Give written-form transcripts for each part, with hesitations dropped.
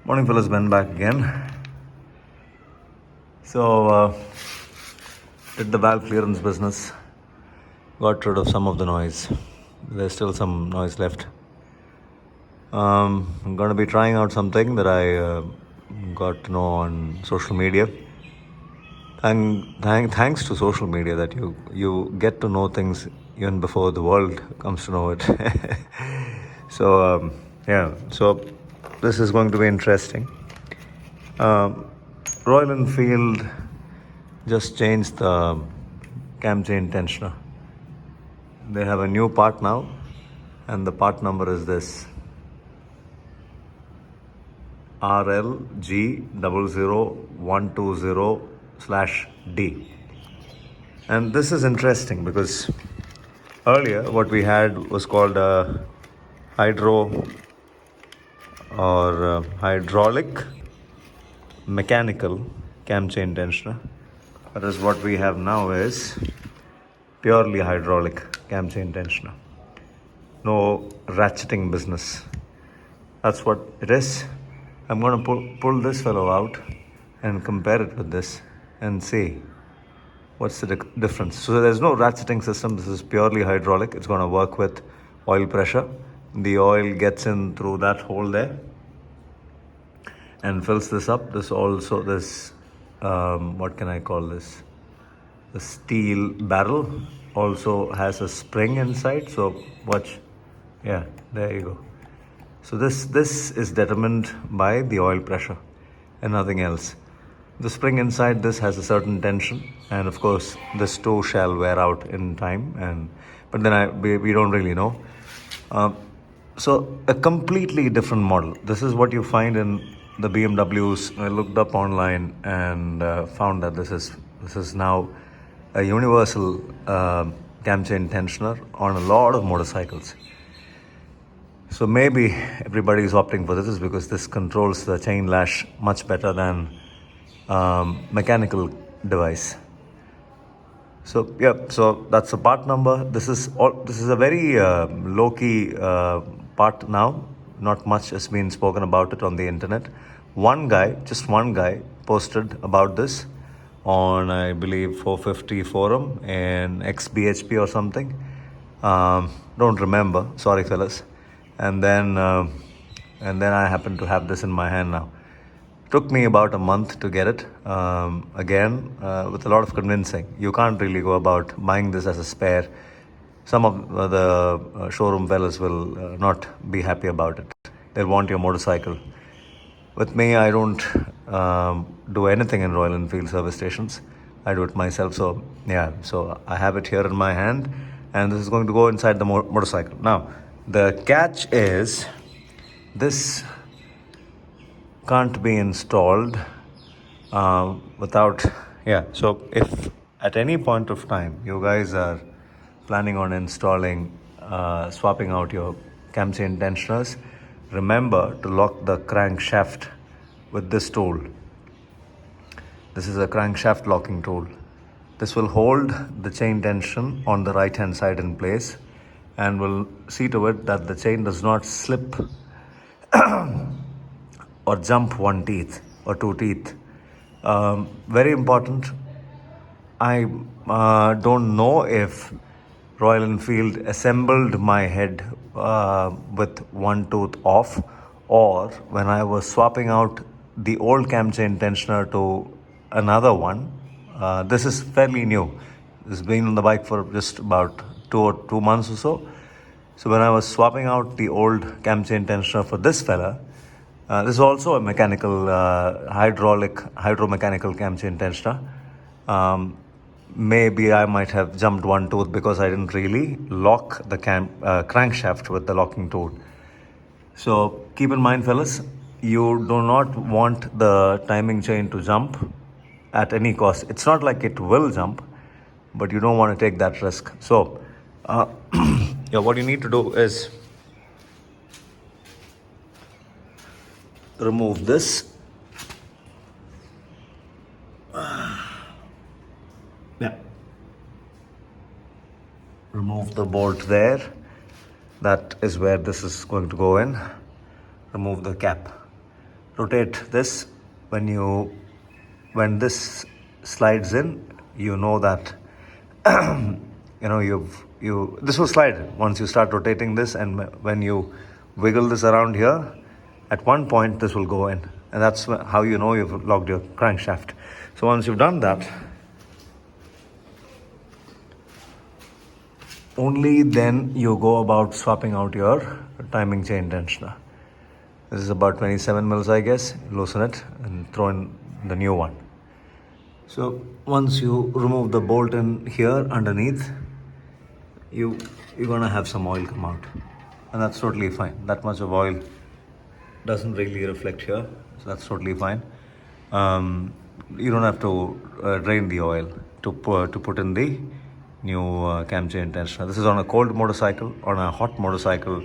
Morning, fellas. Ben back again. Did the valve clearance business. Got rid of some of the noise. There's still some noise left. I'm going to be trying out something that I got to know on social media. Thanks to social media that you get to know things even before the world comes to know it. So this is going to be interesting. Royal Enfield just changed the cam chain tensioner. They have a new part now, and the part number is this: RLG00120/D. And this is interesting because earlier what we had was called a hydraulic mechanical cam chain tensioner. Whereas what we have now is purely hydraulic cam chain tensioner. No ratcheting business. That's what it is. I'm going to pull this fellow out and compare it with this and see what's the difference. So there's no ratcheting system. This is purely hydraulic. It's going to work with oil pressure. The oil gets in through that hole there and fills this up. What can I call this? The steel barrel also has a spring inside. So watch. Yeah, there you go. So this is determined by the oil pressure and nothing else. The spring inside this has a certain tension, and of course this too shall wear out in time. But then we don't really know. So a completely different model. This is what you find in the BMWs. I looked up online and found that this is now a universal cam chain tensioner on a lot of motorcycles. So maybe everybody is opting for this because this controls the chain lash much better than mechanical device. So that's the part number. This is a very low-key part now. Not much has been spoken about it on the internet. Just one guy posted about this on, I believe, 450 forum and XBHP or something. Don't remember. Sorry, fellas. And then I happen to have this in my hand now. Took me about a month to get it. Again, with a lot of convincing. You can't really go about buying this as a spare. Some of the showroom fellas will not be happy about it. They'll want your motorcycle. With me, I don't do anything in Royal Enfield service stations. I do it myself. So I have it here in my hand, and this is going to go inside the motorcycle. Now, the catch is this can't be installed without. So if at any point of time you guys are planning on installing, swapping out your cam chain tensioners, remember to lock the crankshaft with this tool. This is a crankshaft locking tool. This will hold the chain tension on the right hand side in place and will see to it that the chain does not slip or jump one teeth or two teeth. Very important. I don't know if Royal Enfield assembled my head with one tooth off, or when I was swapping out the old cam chain tensioner to another one. This is fairly new. This has been on the bike for just about 2 months or so. So when I was swapping out the old cam chain tensioner for this fella, this is also a mechanical, hydromechanical cam chain tensioner. Maybe I might have jumped one tooth because I didn't really lock the crankshaft with the locking tool. So keep in mind, fellas, you do not want the timing chain to jump at any cost. It's not like it will jump, but you don't want to take that risk. So what you need to do is remove this. Remove the bolt there. That is where this is going to go in. Remove the cap. rotate this. When this slides in, you know that this will slide once you start rotating this, and when you wiggle this around here, at one point this will go in, and that's how you know you've locked your crankshaft. So once you've done that, only then you go about swapping out your timing chain tensioner. This is about 27 mils, I guess. Loosen it and throw in the new one. So once you remove the bolt in here underneath, you're gonna have some oil come out, and that's totally fine. That much of oil doesn't really reflect here, so that's totally fine. You don't have to drain the oil to put in the new cam chain tensioner. This is on a cold motorcycle. On a hot motorcycle,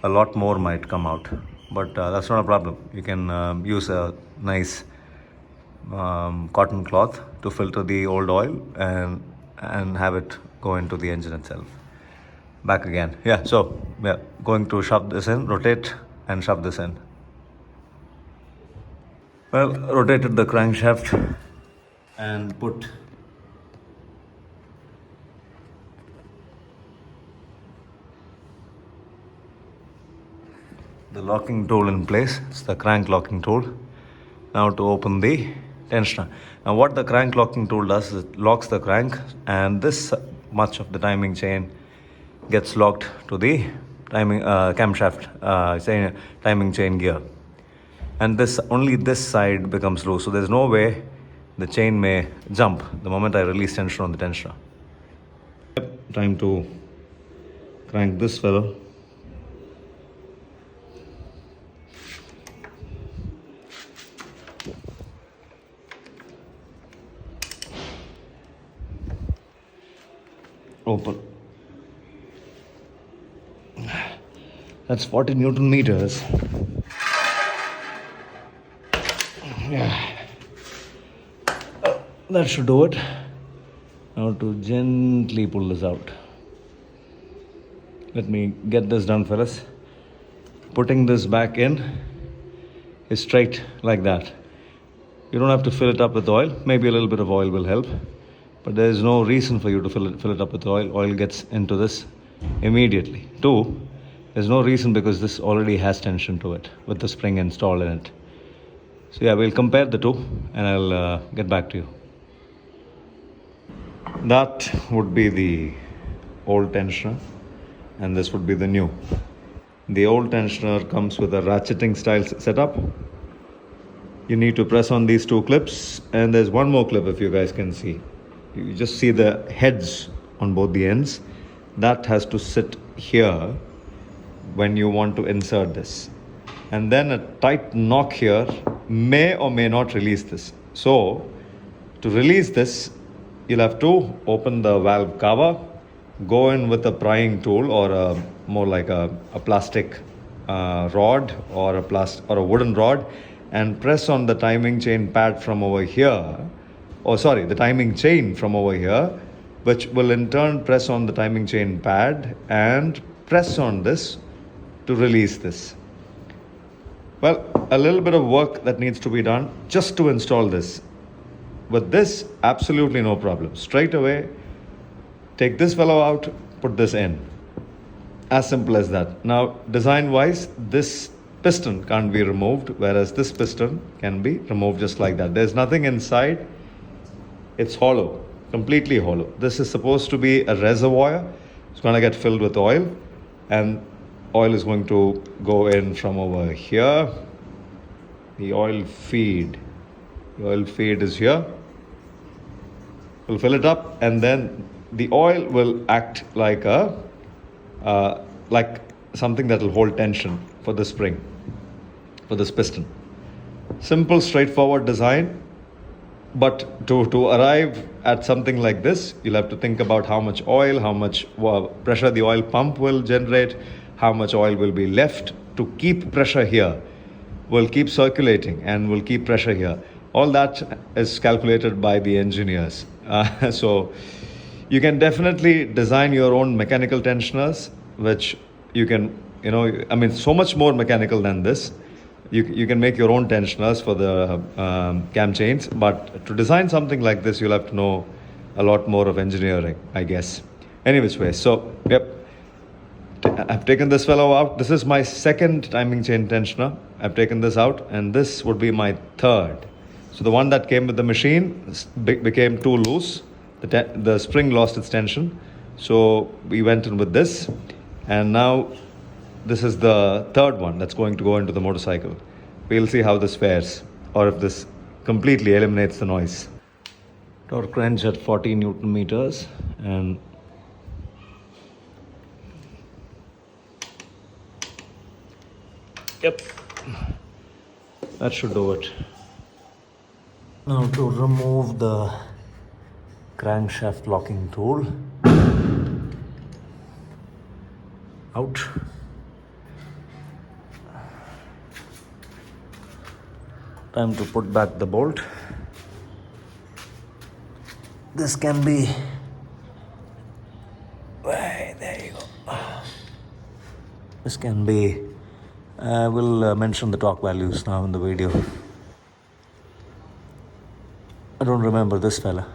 a lot more might come out, but that's not a problem. You can use a nice cotton cloth to filter the old oil and have it go into the engine itself. Back again. Yeah, so we're going to shove this in, rotate and shove this in. Well, rotated the crankshaft and put the locking tool in place. It's the crank locking tool. Now to open the tensioner. Now what the crank locking tool does is it locks the crank, and this much of the timing chain gets locked to the timing camshaft timing chain gear, and only this side becomes loose, so there's no way the chain may jump the moment I release tension on the tensioner. Time to crank this fellow. Open. That's 40 Newton meters. Yeah. That should do it. Now to gently pull this out. Let me get this done, fellas. Putting this back in is straight like that. You don't have to fill it up with oil. Maybe a little bit of oil will help, but there is no reason for you to fill it up with oil. Oil gets into this immediately. Two, there's no reason because this already has tension to it with the spring installed in it. So yeah, we'll compare the two and I'll get back to you. That would be the old tensioner and this would be the new. The old tensioner comes with a ratcheting style setup. You need to press on these two clips, and there's one more clip if you guys can see. You just see the heads on both the ends. That has to sit here when you want to insert this. And then a tight knock here may or may not release this. So to release this, you'll have to open the valve cover, go in with a prying tool or more like a plastic rod or a wooden rod, and press on the timing chain pad from over here. The timing chain from over here, which will in turn press on the timing chain pad and press on this to release this. Well, a little bit of work that needs to be done just to install this. With this, absolutely no problem. Straight away, take this fellow out, put this in. As simple as that. Now, design-wise, this piston can't be removed, whereas this piston can be removed just like that. There's nothing inside. It's hollow, completely hollow. This is supposed to be a reservoir. It's going to get filled with oil, and oil is going to go in from over here. The oil feed is here. We'll fill it up, and then the oil will act like something that will hold tension for the spring, for this piston. Simple, straightforward design. But to arrive at something like this, you'll have to think about how much oil, how much pressure the oil pump will generate, how much oil will be left to keep pressure here, will keep circulating and will keep pressure here. All that is calculated by the engineers. So you can definitely design your own mechanical tensioners, which you can, so much more mechanical than this. You can make your own tensioners for the cam chains, but to design something like this, you'll have to know a lot more of engineering, I guess. Anyways, way. So, yep. I've taken this fellow out. This is my second timing chain tensioner. I've taken this out, and this would be my third. So the one that came with the machine became too loose. The spring lost its tension. So we went in with this, and now this is the third one that's going to go into the motorcycle. We'll see how this fares, or if this completely eliminates the noise. Torque wrench at 40 Newton meters, and yep, that should do it. Now to remove the crankshaft locking tool out. Time to put back the bolt. This can be, there you go. This can be, I will mention the torque values now in the video. I don't remember this fella.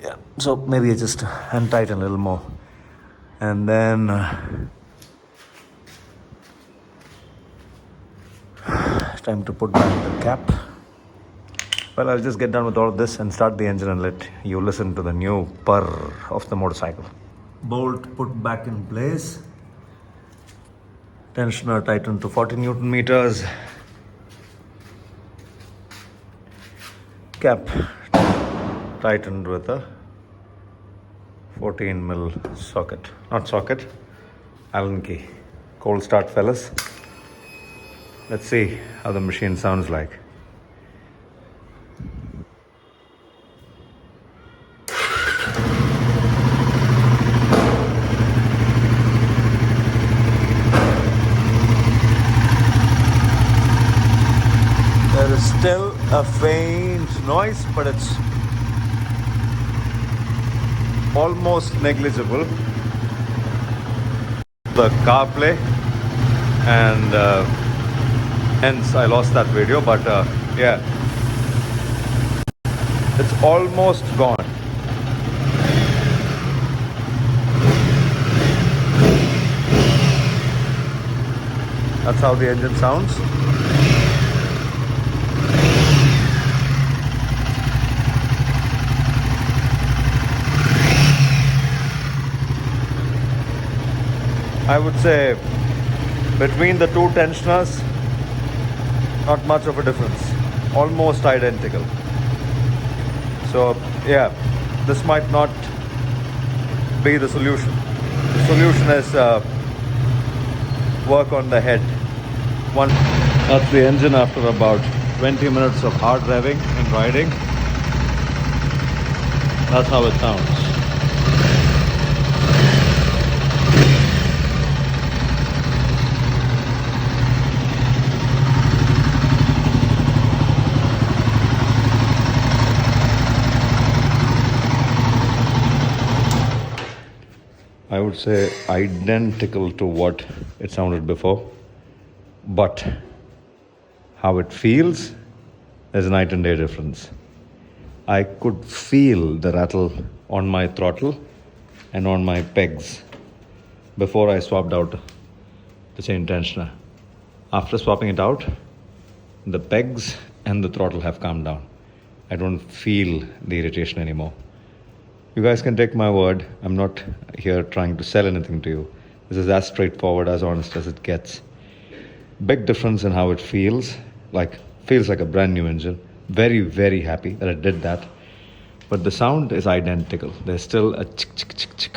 Yeah, so maybe I just hand tighten a little more. And then time to put back the cap. Well, I'll just get done with all of this and start the engine and let you listen to the new purr of the motorcycle. Bolt put back in place. Tensioner tightened to 40 Newton meters. Cap tightened with a 14 mil socket. Not socket, Allen key. Cold start, fellas. Let's see how the machine sounds like. There is still a faint noise, but it's almost negligible. The CarPlay, and hence I lost that video, but yeah, it's almost gone. That's how the engine sounds. I would say between the two tensioners, not much of a difference, almost identical. So yeah, this might not be the solution. The solution is work on the head. That's the engine after about 20 minutes of hard revving and riding. That's how it sounds. I would say identical to what it sounded before, but how it feels, there's a night and day difference. I could feel the rattle on my throttle and on my pegs before I swapped out the chain tensioner. After swapping it out, the pegs and the throttle have calmed down. I don't feel the irritation anymore. You guys can take my word. I'm not here trying to sell anything to you. This is as straightforward, as honest as it gets. Big difference in how it feels like a brand new engine. Very, very happy that I did that. But the sound is identical. There's still a chick, chick, chick, chick